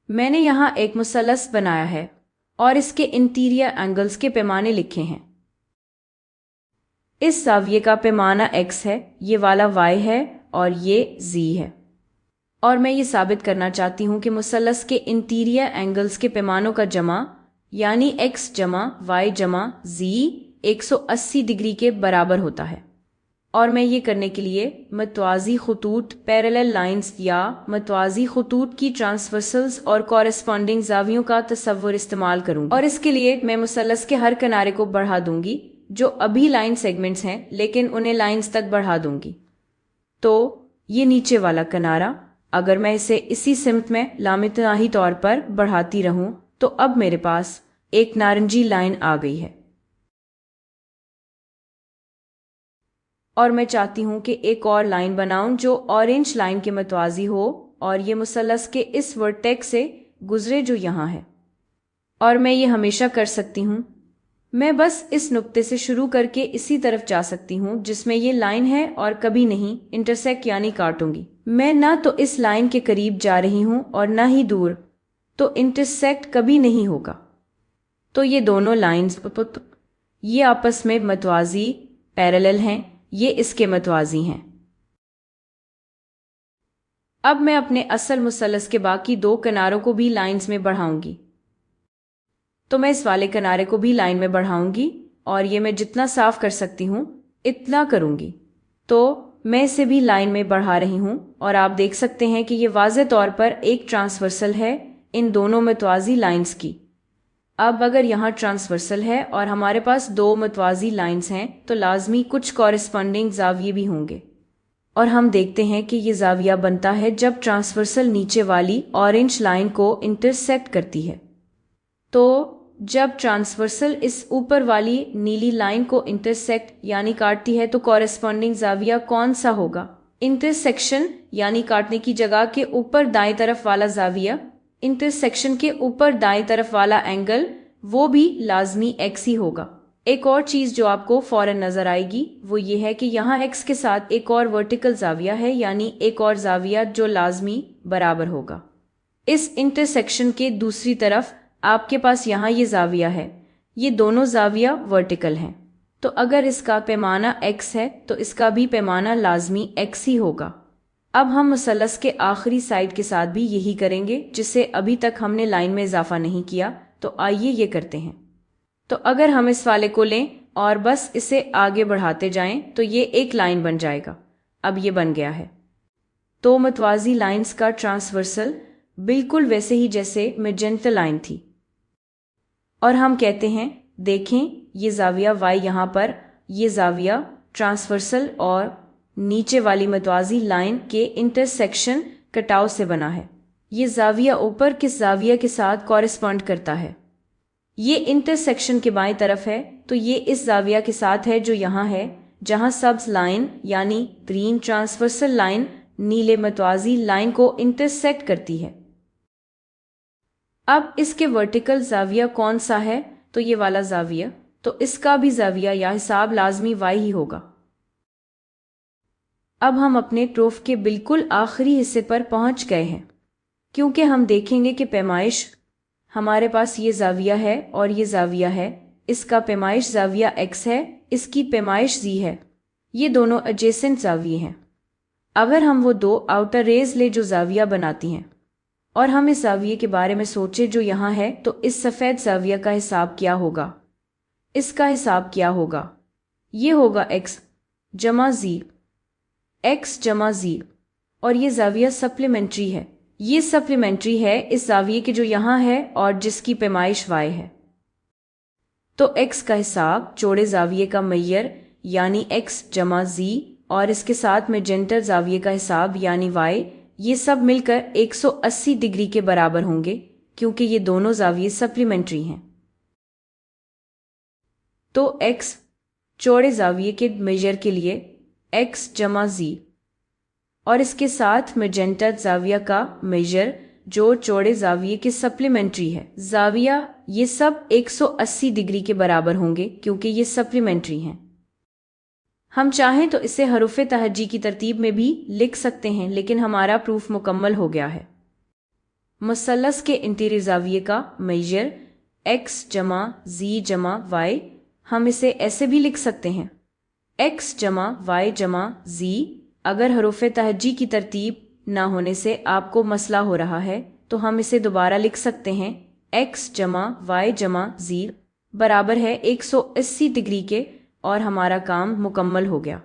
میں نے यहाँ एक मुसल्लस बनाया है और इसके इंटीरियर एंगल्स के पैमाने लिखे हैं। इस ज़ाविये का पैमाना x है, ये वाला y है और ये z है। और मैं ये साबित करना चाहती हूँ कि मुसल्लस के इंटीरियर एंगल्स के पैमानों का जमा यानी x जमा y जमा z 180 डिग्री के बराबर होता है। और मैं ये करने के लिए मतवाज़ी खतूत पैरेलल लाइंस या मतवाज़ी खतूत की ट्रांसवर्सल्स और कॉरेस्पॉन्डिंग ज़ावियों का तस्वुर इस्तेमाल करूँगी। और इसके लिए मैं मुसल्लस के हर किनारे को बढ़ा दूंगी, जो अभी लाइन सेगमेंट्स हैं, लेकिन उन्हें लाइंस तक बढ़ा दूंगी। तो ये नीचे वाला किनारा, अगर मैं इसे इसी सिमत में लामितनाही तौर पर बढ़ाती रहूं तो अब मेरे पास एक नारंगी लाइन आ गई है। और मैं चाहती हूं कि एक और लाइन बनाऊं जो ऑरेंज लाइन के मतवाजी हो और ये मुसल्लस के इस वर्टेक्स से गुजरे जो यहाँ है। और मैं ये हमेशा कर सकती हूँ, मैं बस इस नुक्ते से शुरू करके इसी तरफ जा सकती हूँ जिसमें ये लाइन है और कभी नहीं इंटरसेक्ट यानी काटूंगी। मैं ना तो इस लाइन के करीब जा रही हूँ और ना ही दूर, तो इंटरसेक्ट कभी नहीं होगा। तो ये दोनों लाइंस ये आपस में मतवाजी पैरेलल हैं, ये इसके मतवाजी हैं। अब मैं अपने असल मुसल्लस के बाकी दो किनारों को भी लाइंस में बढ़ाऊंगी। तो मैं इस वाले किनारे को भी लाइन में बढ़ाऊंगी और ये मैं जितना साफ कर सकती हूँ इतना करूंगी। तो मैं इसे भी लाइन में बढ़ा रही हूँ और आप देख सकते हैं कि ये वाज़ेह तौर पर एक ट्रांसवर्सल है इन दोनों मतवाजी लाइंस की। अब अगर यहाँ ट्रांसवर्सल है और हमारे पास दो मतवाजी लाइंस हैं तो लाजमी कुछ कॉरेस्पॉन्डिंग ज़ाविये भी होंगे। और हम देखते हैं कि ये ज़ाविया बनता है जब ट्रांसवर्सल नीचे वाली ऑरेंज लाइन को इंटरसेक्ट करती है। तो जब ट्रांसवर्सल इस ऊपर वाली नीली लाइन को इंटरसेक्ट यानी काटती है तो कॉरेस्पॉन्डिंग ज़ाविया कौन सा होगा? इंटरसेक्शन यानी काटने की जगह के ऊपर दाएं तरफ वाला ज़ाविया, इंटरसेक्शन के ऊपर दाएं तरफ वाला एंगल, वो भी लाजमी x ही होगा। एक और चीज जो आपको फौरन नजर आएगी वो ये है कि यहाँ x के साथ एक और वर्टिकल ज़ाविया है, यानी एक और ज़ाविया जो लाजमी बराबर होगा। इस इंटरसेक्शन के दूसरी तरफ आपके पास यहाँ ये ज़ाविया है, ये दोनों ज़ाविया वर्टिकल हैं। तो अगर इसका पैमाना x है तो इसका भी पैमाना लाजमी x ही होगा। अब हम मुसल्लस के आखिरी साइड के साथ भी यही करेंगे जिसे अभी तक हमने लाइन में इजाफा नहीं किया। तो आइए ये करते हैं। तो अगर हम इस वाले को लें और बस इसे आगे बढ़ाते जाएं तो ये एक लाइन बन जाएगा। अब ये बन गया है। तो मतवाजी लाइंस का ट्रांसवर्सल बिल्कुल वैसे ही जैसे मैजेंटा लाइन थी। और हम कहते हैं, देखें ये ज़ाविया y यहाँ पर, ये ज़ाविया ट्रांसवर्सल और नीचे वाली मतवाजी लाइन के इंटरसेक्शन कटाव से बना है। ये ज़ाविया ऊपर किस ज़ाविया के साथ कॉरेस्पॉन्ड करता है? ये इंटरसेक्शन के बाएं तरफ है, तो ये इस ज़ाविया के साथ है जो यहाँ है, जहाँ सब्ज लाइन यानी ग्रीन ट्रांसवर्सल लाइन नीले मतवाजी लाइन को इंटरसेक्ट करती है। अब इसके वर्टिकल ज़ाविया कौन सा है? तो ये वाला ज़ाविया, तो इसका भी ज़ाविया या हिसाब लाजमी y ही होगा। अब हम अपने प्रूफ के बिल्कुल आखिरी हिस्से पर पहुंच गए हैं, क्योंकि हम देखेंगे कि पैमाइश, हमारे पास ये ज़ाविया है और ये ज़ाविया है, इसका पैमाइश ज़ाविया x है, इसकी पैमाइश z है। ये दोनों एडजेसेंट ज़ाविये हैं। अगर हम वो दो आउटर रेज ले जो ज़ाविया बनाती हैं और हम इस ज़ाविये के बारे में सोचे जो यहाँ है, तो इस सफ़ेद ज़ाविया का हिसाब क्या होगा? इसका हिसाब क्या होगा? ये होगा x जमा z, x जमा z। और ये ज़ाविया सप्लीमेंट्री है, ये सप्लीमेंट्री है इस ज़ाविये के जो यहाँ है और जिसकी पैमाइश y है। तो x का हिसाब चौड़े ज़ाविये का मैयर यानी x जमा z और इसके साथ मैजेंटा ज़ाविये का हिसाब यानी y, ये सब मिलकर 180 डिग्री के बराबर होंगे, क्योंकि ये दोनों ज़ाविये सप्लीमेंट्री हैं। तो x चौड़े ज़ाविये के मेजर के लिए x जमा z और इसके साथ मैजेंटा ज़ाविया का मेजर जो चौड़े ज़ाविये के सप्लीमेंट्री है ज़ाविया, ये सब 180 डिग्री के बराबर होंगे क्योंकि ये सप्लीमेंट्री हैं। हम चाहें तो इसे हरूफ़े तहज्जी की तरतीब में भी लिख सकते हैं, लेकिन हमारा प्रूफ मुकम्मल हो गया है। مثلث کے انتیری زاویے کا میجر x جمع z جمع y، ہم اسے ایسے بھی لکھ سکتے ہیں x جمع y جمع z۔ اگر حروف تہجی کی ترتیب نہ ہونے سے آپ کو مسئلہ ہو رہا ہے تو ہم اسے دوبارہ لکھ سکتے ہیں x جمع y جمع z برابر ہے 180 ڈگری کے، اور ہمارا کام مکمل ہو گیا۔